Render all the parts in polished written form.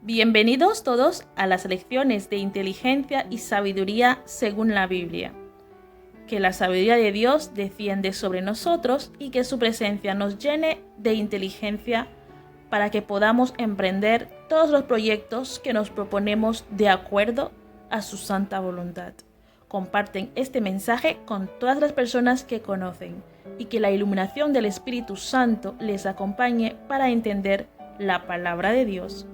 Bienvenidos todos a las lecciones de inteligencia y sabiduría según la Biblia. Que la sabiduría de Dios desciende sobre nosotros y que su presencia nos llene de inteligencia para que podamos emprender todos los proyectos que nos proponemos de acuerdo a su santa voluntad. Comparten este mensaje con todas las personas que conocen y que la iluminación del Espíritu Santo les acompañe para entender la palabra de Dios.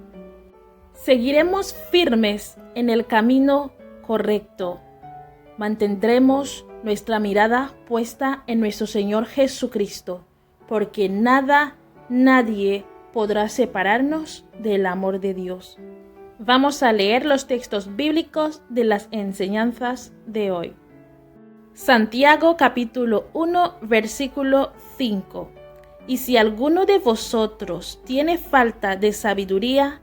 Seguiremos firmes en el camino correcto. Mantendremos nuestra mirada puesta en nuestro Señor Jesucristo, porque nadie podrá separarnos del amor de Dios. Vamos a leer los textos bíblicos de las enseñanzas de hoy. Santiago capítulo 1, versículo 5. Y si alguno de vosotros tiene falta de sabiduría,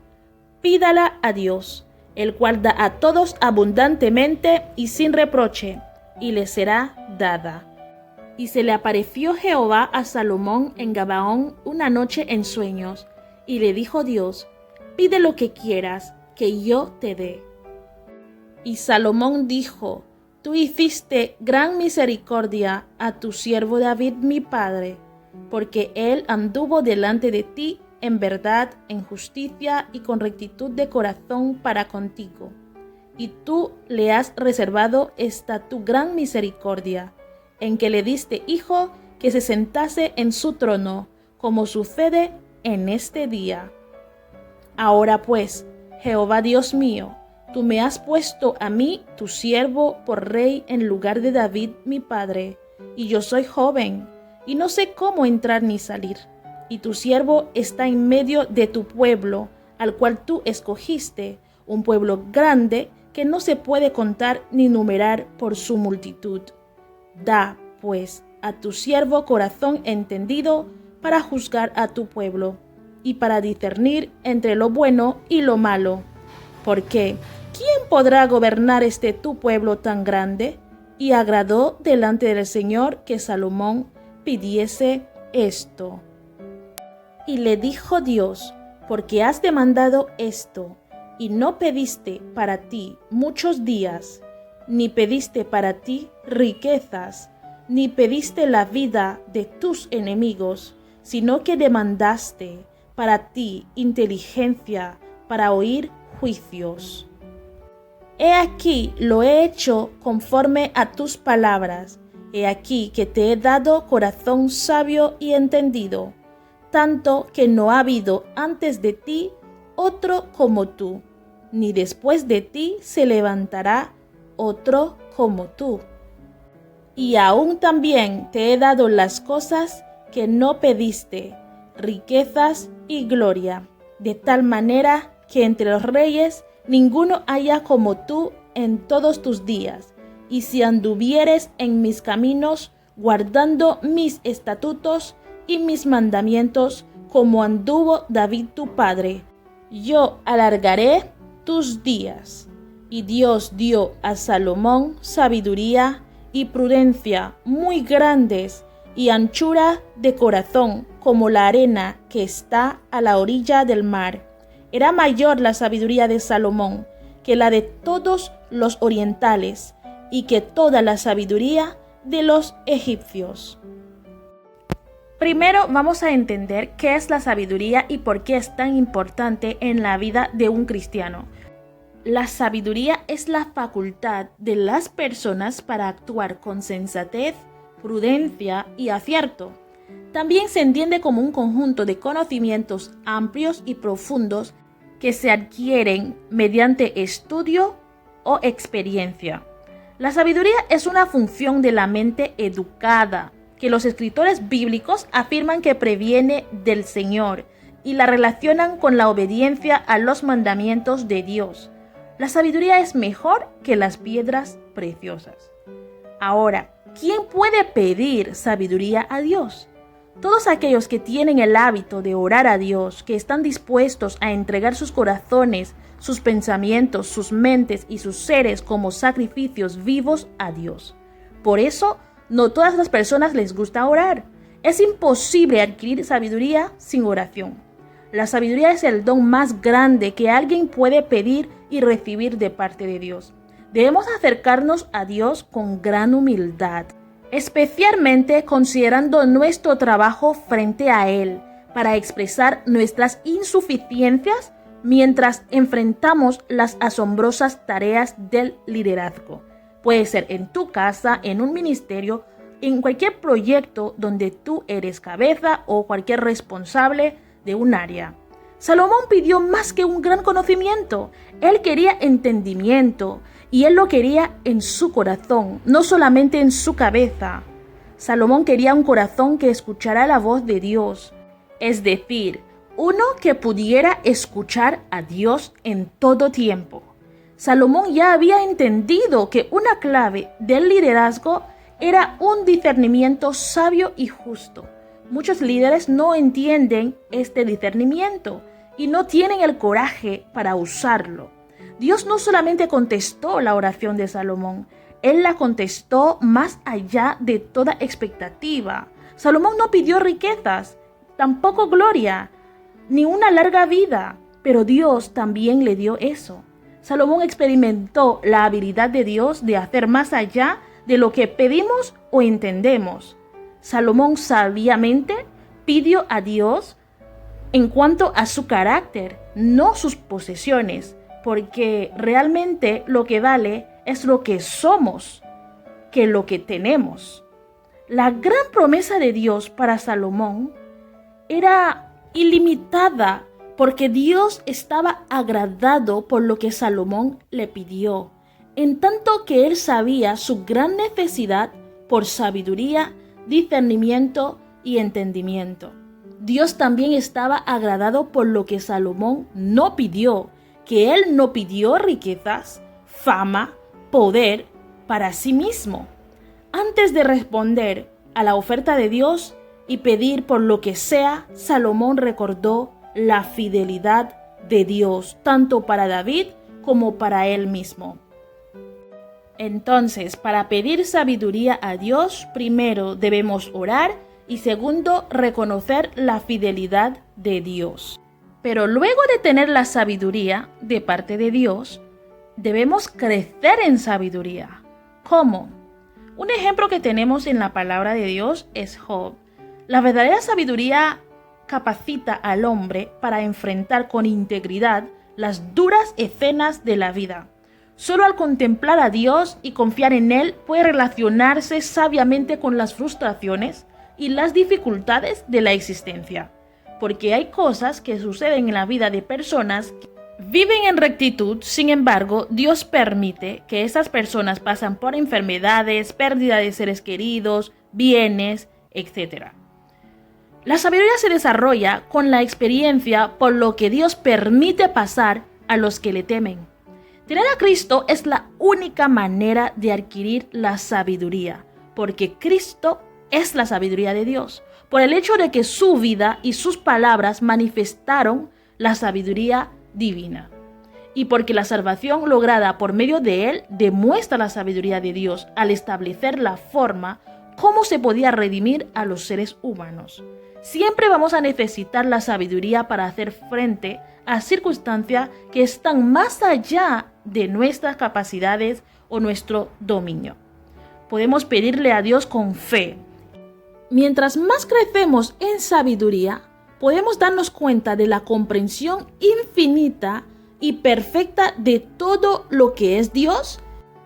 pídala a Dios, el cual da a todos abundantemente y sin reproche, y le será dada. Y se le apareció Jehová a Salomón en Gabaón una noche en sueños, y le dijo Dios: pide lo que quieras, que yo te dé. Y Salomón dijo: tú hiciste gran misericordia a tu siervo David mi padre, porque él anduvo delante de ti en verdad, en justicia y con rectitud de corazón para contigo. Y tú le has reservado esta tu gran misericordia, en que le diste hijo que se sentase en su trono, como sucede en este día. Ahora pues, Jehová Dios mío, tú me has puesto a mí, tu siervo, por rey en lugar de David mi padre, y yo soy joven, y no sé cómo entrar ni salir. Y tu siervo está en medio de tu pueblo, al cual tú escogiste, un pueblo grande que no se puede contar ni numerar por su multitud. Da, pues, a tu siervo corazón entendido para juzgar a tu pueblo, y para discernir entre lo bueno y lo malo. Porque, ¿quién podrá gobernar este tu pueblo tan grande? Y agradó delante del Señor que Salomón pidiese esto. Y le dijo Dios: porque has demandado esto, y no pediste para ti muchos días, ni pediste para ti riquezas, ni pediste la vida de tus enemigos, sino que demandaste para ti inteligencia para oír juicios. He aquí lo he hecho conforme a tus palabras, he aquí que te he dado corazón sabio y entendido, tanto que no ha habido antes de ti otro como tú, ni después de ti se levantará otro como tú. Y aún también te he dado las cosas que no pediste, riquezas y gloria, de tal manera que entre los reyes ninguno haya como tú en todos tus días. Y si anduvieres en mis caminos, guardando mis estatutos y mis mandamientos, como anduvo David tu padre, yo alargaré tus días. Y Dios dio a Salomón sabiduría y prudencia muy grandes, y anchura de corazón como la arena que está a la orilla del mar. Era mayor la sabiduría de Salomón que la de todos los orientales, y que toda la sabiduría de los egipcios. Primero vamos a entender qué es la sabiduría y por qué es tan importante en la vida de un cristiano. La sabiduría es la facultad de las personas para actuar con sensatez, prudencia y acierto. También se entiende como un conjunto de conocimientos amplios y profundos que se adquieren mediante estudio o experiencia. La sabiduría es una función de la mente educada, que los escritores bíblicos afirman que previene del Señor y la relacionan con la obediencia a los mandamientos de Dios. La sabiduría es mejor que las piedras preciosas. Ahora, ¿quién puede pedir sabiduría a Dios? Todos aquellos que tienen el hábito de orar a Dios, que están dispuestos a entregar sus corazones, sus pensamientos, sus mentes y sus seres como sacrificios vivos a Dios. Por eso, no todas las personas les gusta orar. Es imposible adquirir sabiduría sin oración. La sabiduría es el don más grande que alguien puede pedir y recibir de parte de Dios. Debemos acercarnos a Dios con gran humildad, especialmente considerando nuestro trabajo frente a Él, para expresar nuestras insuficiencias mientras enfrentamos las asombrosas tareas del liderazgo. Puede ser en tu casa, en un ministerio, en cualquier proyecto donde tú eres cabeza o cualquier responsable de un área. Salomón pidió más que un gran conocimiento. Él quería entendimiento y él lo quería en su corazón, no solamente en su cabeza. Salomón quería un corazón que escuchara la voz de Dios, es decir, uno que pudiera escuchar a Dios en todo tiempo. Salomón ya había entendido que una clave del liderazgo era un discernimiento sabio y justo. Muchos líderes no entienden este discernimiento y no tienen el coraje para usarlo. Dios no solamente contestó la oración de Salomón, Él la contestó más allá de toda expectativa. Salomón no pidió riquezas, tampoco gloria, ni una larga vida, pero Dios también le dio eso. Salomón experimentó la habilidad de Dios de hacer más allá de lo que pedimos o entendemos. Salomón sabiamente pidió a Dios en cuanto a su carácter, no sus posesiones, porque realmente lo que vale es lo que somos, que lo que tenemos. La gran promesa de Dios para Salomón era ilimitada, porque Dios estaba agradado por lo que Salomón le pidió, en tanto que él sabía su gran necesidad por sabiduría, discernimiento y entendimiento. Dios también estaba agradado por lo que Salomón no pidió, que él no pidió riquezas, fama, poder para sí mismo. Antes de responder a la oferta de Dios y pedir por lo que sea, Salomón recordó la fidelidad de Dios, tanto para David como para él mismo. Entonces, para pedir sabiduría a Dios, primero debemos orar y segundo, reconocer la fidelidad de Dios. Pero luego de tener la sabiduría de parte de Dios, debemos crecer en sabiduría. ¿Cómo? Un ejemplo que tenemos en la palabra de Dios es Job. La verdadera sabiduría capacita al hombre para enfrentar con integridad las duras escenas de la vida. Solo al contemplar a Dios y confiar en Él puede relacionarse sabiamente con las frustraciones y las dificultades de la existencia. Porque hay cosas que suceden en la vida de personas que viven en rectitud, sin embargo, Dios permite que esas personas pasen por enfermedades, pérdida de seres queridos, bienes, etc. La sabiduría se desarrolla con la experiencia, por lo que Dios permite pasar a los que le temen. Tener a Cristo es la única manera de adquirir la sabiduría, porque Cristo es la sabiduría de Dios, por el hecho de que su vida y sus palabras manifestaron la sabiduría divina. Y porque la salvación lograda por medio de Él demuestra la sabiduría de Dios al establecer la forma cómo se podía redimir a los seres humanos. Siempre vamos a necesitar la sabiduría para hacer frente a circunstancias que están más allá de nuestras capacidades o nuestro dominio. Podemos pedirle a Dios con fe. Mientras más crecemos en sabiduría, podemos darnos cuenta de la comprensión infinita y perfecta de todo lo que es Dios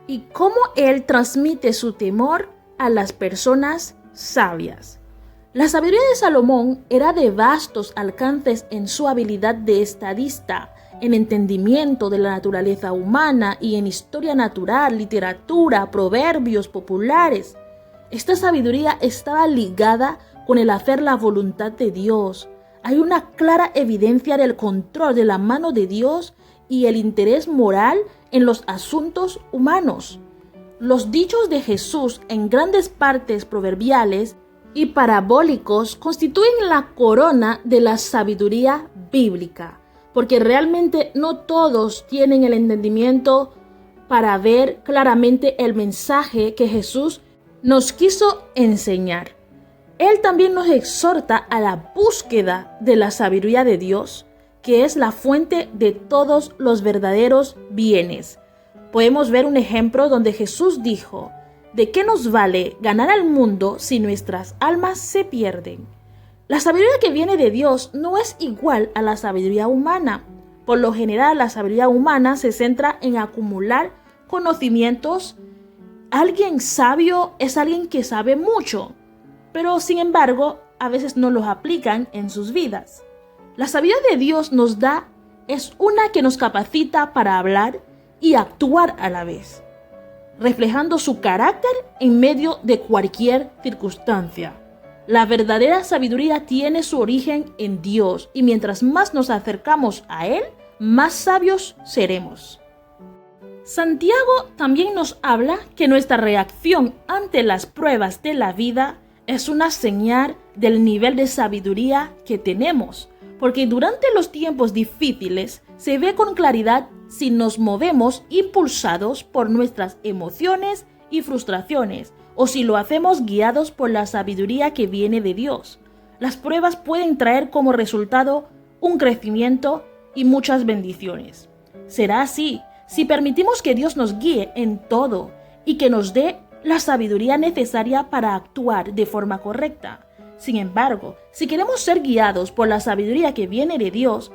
y cómo Él transmite su temor a las personas sabias. La sabiduría de Salomón era de vastos alcances en su habilidad de estadista, en entendimiento de la naturaleza humana y en historia natural, literatura, proverbios populares. Esta sabiduría estaba ligada con el hacer la voluntad de Dios. Hay una clara evidencia del control de la mano de Dios y el interés moral en los asuntos humanos. Los dichos de Jesús en grandes partes proverbiales y parabólicos constituyen la corona de la sabiduría bíblica, porque realmente no todos tienen el entendimiento para ver claramente el mensaje que Jesús nos quiso enseñar. Él también nos exhorta a la búsqueda de la sabiduría de Dios, que es la fuente de todos los verdaderos bienes. Podemos ver un ejemplo donde Jesús dijo: ¿de qué nos vale ganar al mundo si nuestras almas se pierden? La sabiduría que viene de Dios no es igual a la sabiduría humana. Por lo general, la sabiduría humana se centra en acumular conocimientos. Alguien sabio es alguien que sabe mucho, pero sin embargo, a veces no los aplican en sus vidas. La sabiduría de Dios es una que nos capacita para hablar y actuar a la vez, reflejando su carácter en medio de cualquier circunstancia. La verdadera sabiduría tiene su origen en Dios, y mientras más nos acercamos a Él, más sabios seremos. Santiago también nos habla que nuestra reacción ante las pruebas de la vida es una señal del nivel de sabiduría que tenemos, porque durante los tiempos difíciles se ve con claridad si nos movemos impulsados por nuestras emociones y frustraciones, o si lo hacemos guiados por la sabiduría que viene de Dios. Las pruebas pueden traer como resultado un crecimiento y muchas bendiciones. Será así si permitimos que Dios nos guíe en todo y que nos dé la sabiduría necesaria para actuar de forma correcta. Sin embargo, si queremos ser guiados por la sabiduría que viene de Dios,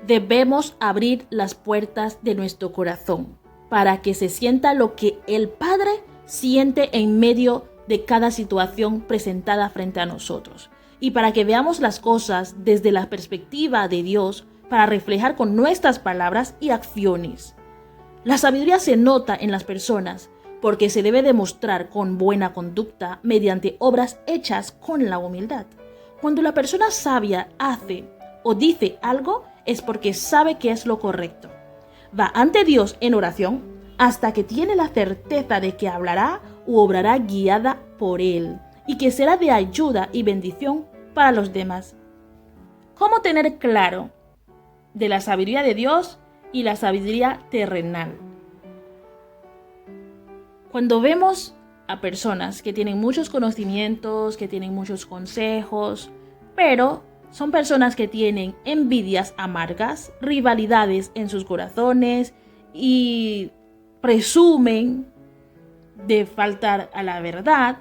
debemos abrir las puertas de nuestro corazón para que se sienta lo que el Padre siente en medio de cada situación presentada frente a nosotros, y para que veamos las cosas desde la perspectiva de Dios para reflejar con nuestras palabras y acciones. La sabiduría se nota en las personas porque se debe demostrar con buena conducta mediante obras hechas con la humildad. Cuando la persona sabia hace o dice algo, es porque sabe que es lo correcto. Va ante Dios en oración hasta que tiene la certeza de que hablará u obrará guiada por Él y que será de ayuda y bendición para los demás. ¿Cómo tener claro de la sabiduría de Dios y la sabiduría terrenal? Cuando vemos a personas que tienen muchos conocimientos, que tienen muchos consejos, pero son personas que tienen envidias amargas, rivalidades en sus corazones y presumen de faltar a la verdad,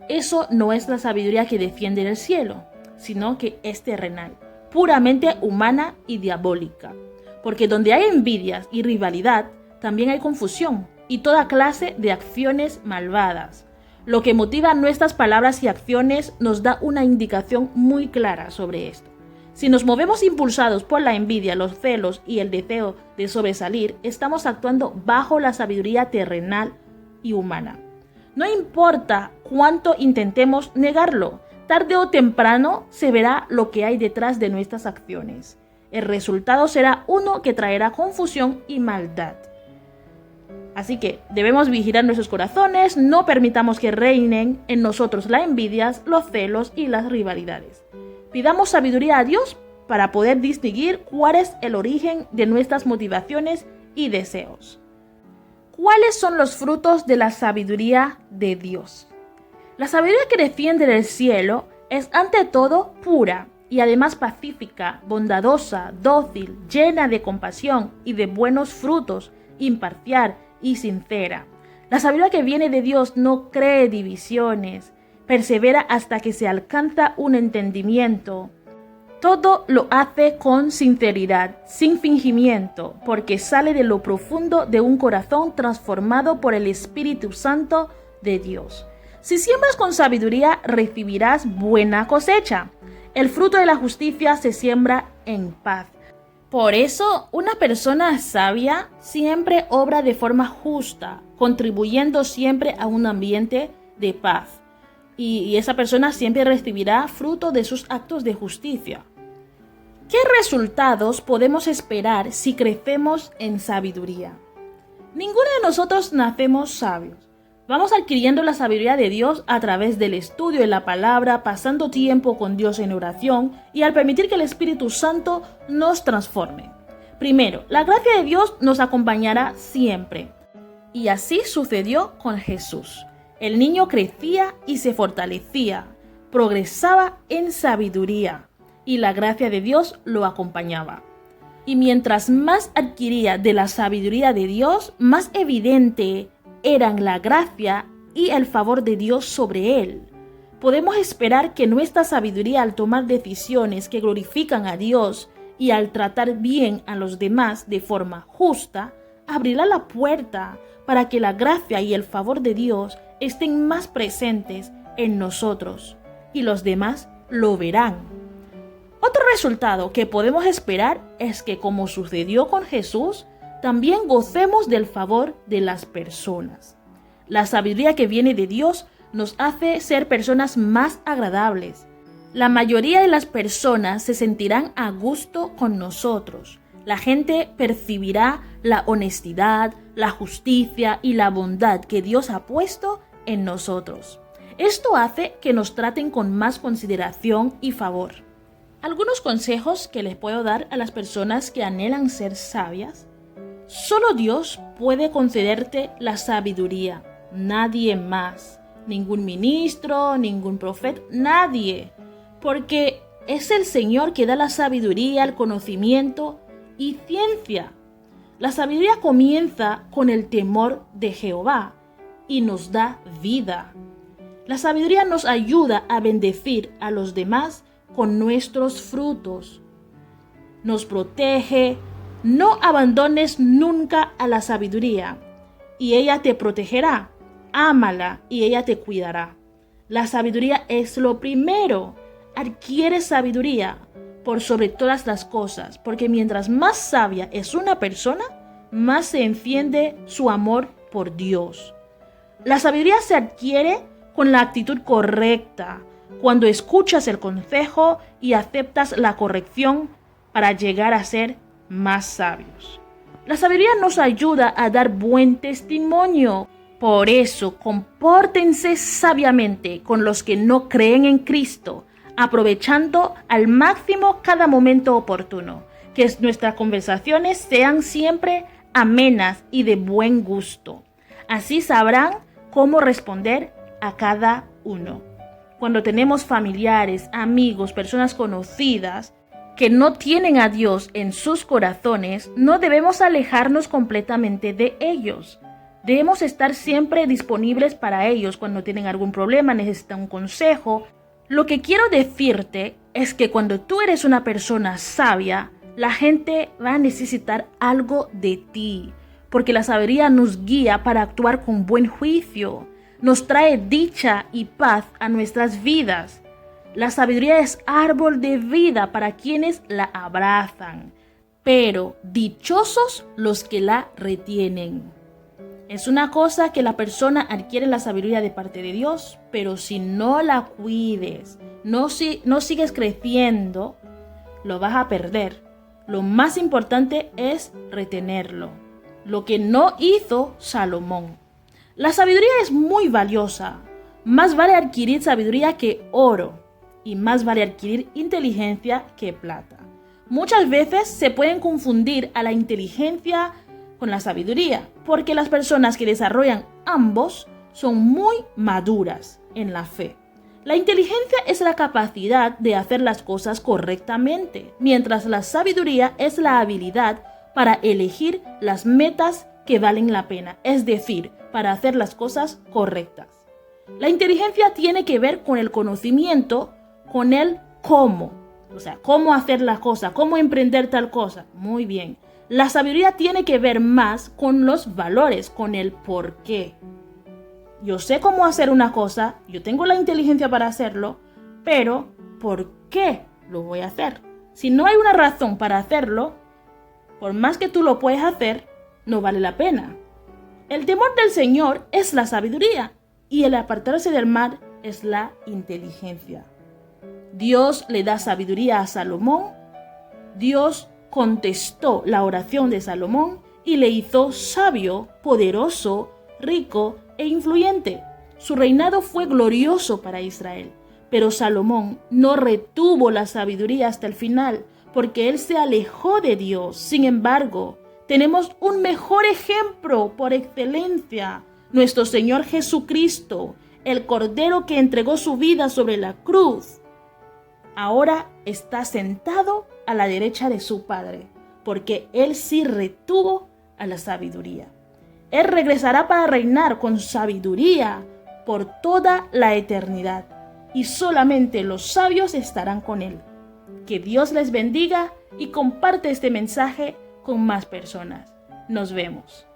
eso no es la sabiduría que defiende el cielo, sino que es terrenal, puramente humana y diabólica. Porque donde hay envidias y rivalidad, también hay confusión y toda clase de acciones malvadas. Lo que motiva nuestras palabras y acciones nos da una indicación muy clara sobre esto. Si nos movemos impulsados por la envidia, los celos y el deseo de sobresalir, estamos actuando bajo la sabiduría terrenal y humana. No importa cuánto intentemos negarlo, tarde o temprano se verá lo que hay detrás de nuestras acciones. El resultado será uno que traerá confusión y maldad. Así que debemos vigilar nuestros corazones, no permitamos que reinen en nosotros las envidias, los celos y las rivalidades. Pidamos sabiduría a Dios para poder distinguir cuál es el origen de nuestras motivaciones y deseos. ¿Cuáles son los frutos de la sabiduría de Dios? La sabiduría que defiende del cielo es ante todo pura y además pacífica, bondadosa, dócil, llena de compasión y de buenos frutos, imparcial y sincera. La sabiduría que viene de Dios no cree divisiones, persevera hasta que se alcanza un entendimiento. Todo lo hace con sinceridad, sin fingimiento, porque sale de lo profundo de un corazón transformado por el Espíritu Santo de Dios. Si siembras con sabiduría, recibirás buena cosecha. El fruto de la justicia se siembra en paz. Por eso, una persona sabia siempre obra de forma justa, contribuyendo siempre a un ambiente de paz. Y esa persona siempre recibirá fruto de sus actos de justicia. ¿Qué resultados podemos esperar si crecemos en sabiduría? Ninguno de nosotros nacemos sabios. Vamos adquiriendo la sabiduría de Dios a través del estudio de la palabra, pasando tiempo con Dios en oración y al permitir que el Espíritu Santo nos transforme. Primero, la gracia de Dios nos acompañará siempre. Y así sucedió con Jesús. El niño crecía y se fortalecía, progresaba en sabiduría y la gracia de Dios lo acompañaba. Y mientras más adquiría de la sabiduría de Dios, más evidente eran la gracia y el favor de Dios sobre él. Podemos esperar que nuestra sabiduría al tomar decisiones que glorifican a Dios y al tratar bien a los demás de forma justa, abrirá la puerta para que la gracia y el favor de Dios estén más presentes en nosotros y los demás lo verán. Otro resultado que podemos esperar es que, como sucedió con Jesús, también gocemos del favor de las personas. La sabiduría que viene de Dios nos hace ser personas más agradables. La mayoría de las personas se sentirán a gusto con nosotros. La gente percibirá la honestidad, la justicia y la bondad que Dios ha puesto en nosotros. Esto hace que nos traten con más consideración y favor. Algunos consejos que les puedo dar a las personas que anhelan ser sabias. Solo Dios puede concederte la sabiduría, nadie más. Ningún ministro, ningún profeta, nadie. Porque es el Señor que da la sabiduría, el conocimiento y ciencia. La sabiduría comienza con el temor de Jehová y nos da vida. La sabiduría nos ayuda a bendecir a los demás con nuestros frutos. Nos protege. No abandones nunca a la sabiduría y ella te protegerá. Ámala y ella te cuidará. La sabiduría es lo primero. Adquiere sabiduría por sobre todas las cosas, porque mientras más sabia es una persona, más se enciende su amor por Dios. La sabiduría se adquiere con la actitud correcta, cuando escuchas el consejo y aceptas la corrección para llegar a ser más sabios. La sabiduría nos ayuda a dar buen testimonio. Por eso, compórtense sabiamente con los que no creen en Cristo, aprovechando al máximo cada momento oportuno. Que nuestras conversaciones sean siempre amenas y de buen gusto. Así sabrán cómo responder a cada uno. Cuando tenemos familiares, amigos, personas conocidas que no tienen a Dios en sus corazones, no debemos alejarnos completamente de ellos. Debemos estar siempre disponibles para ellos cuando tienen algún problema, necesitan un consejo. Lo que quiero decirte es que cuando tú eres una persona sabia, la gente va a necesitar algo de ti, porque la sabiduría nos guía para actuar con buen juicio, nos trae dicha y paz a nuestras vidas. La sabiduría es árbol de vida para quienes la abrazan, pero dichosos los que la retienen. Es una cosa que la persona adquiere la sabiduría de parte de Dios, pero si no la cuides, no sigues creciendo, lo vas a perder. Lo más importante es retenerlo, lo que no hizo Salomón. La sabiduría es muy valiosa. Más vale adquirir sabiduría que oro y más vale adquirir inteligencia que plata. Muchas veces se pueden confundir a la inteligencia con la sabiduría, porque las personas que desarrollan ambos son muy maduras en la fe. La inteligencia es la capacidad de hacer las cosas correctamente, mientras la sabiduría es la habilidad para elegir las metas que valen la pena, es decir, para hacer las cosas correctas. La inteligencia tiene que ver con el conocimiento, con el cómo, o sea, cómo hacer las cosas, cómo emprender tal cosa. Muy bien. La sabiduría tiene que ver más con los valores, con el por qué. Yo sé cómo hacer una cosa, yo tengo la inteligencia para hacerlo, pero ¿por qué lo voy a hacer? Si no hay una razón para hacerlo, por más que tú lo puedas hacer, no vale la pena. El temor del Señor es la sabiduría y el apartarse del mal es la inteligencia. Dios le da sabiduría a Salomón. Dios contestó la oración de Salomón y le hizo sabio, poderoso, rico e influyente. Su reinado fue glorioso para Israel, pero Salomón no retuvo la sabiduría hasta el final, porque él se alejó de Dios. Sin embargo, tenemos un mejor ejemplo por excelencia, nuestro Señor Jesucristo. el Cordero que entregó su vida sobre la cruz, ahora está sentado a la derecha de su Padre, porque Él sí retuvo a la sabiduría. Él regresará para reinar con sabiduría por toda la eternidad, y solamente los sabios estarán con Él. Que Dios les bendiga y comparte este mensaje con más personas. Nos vemos.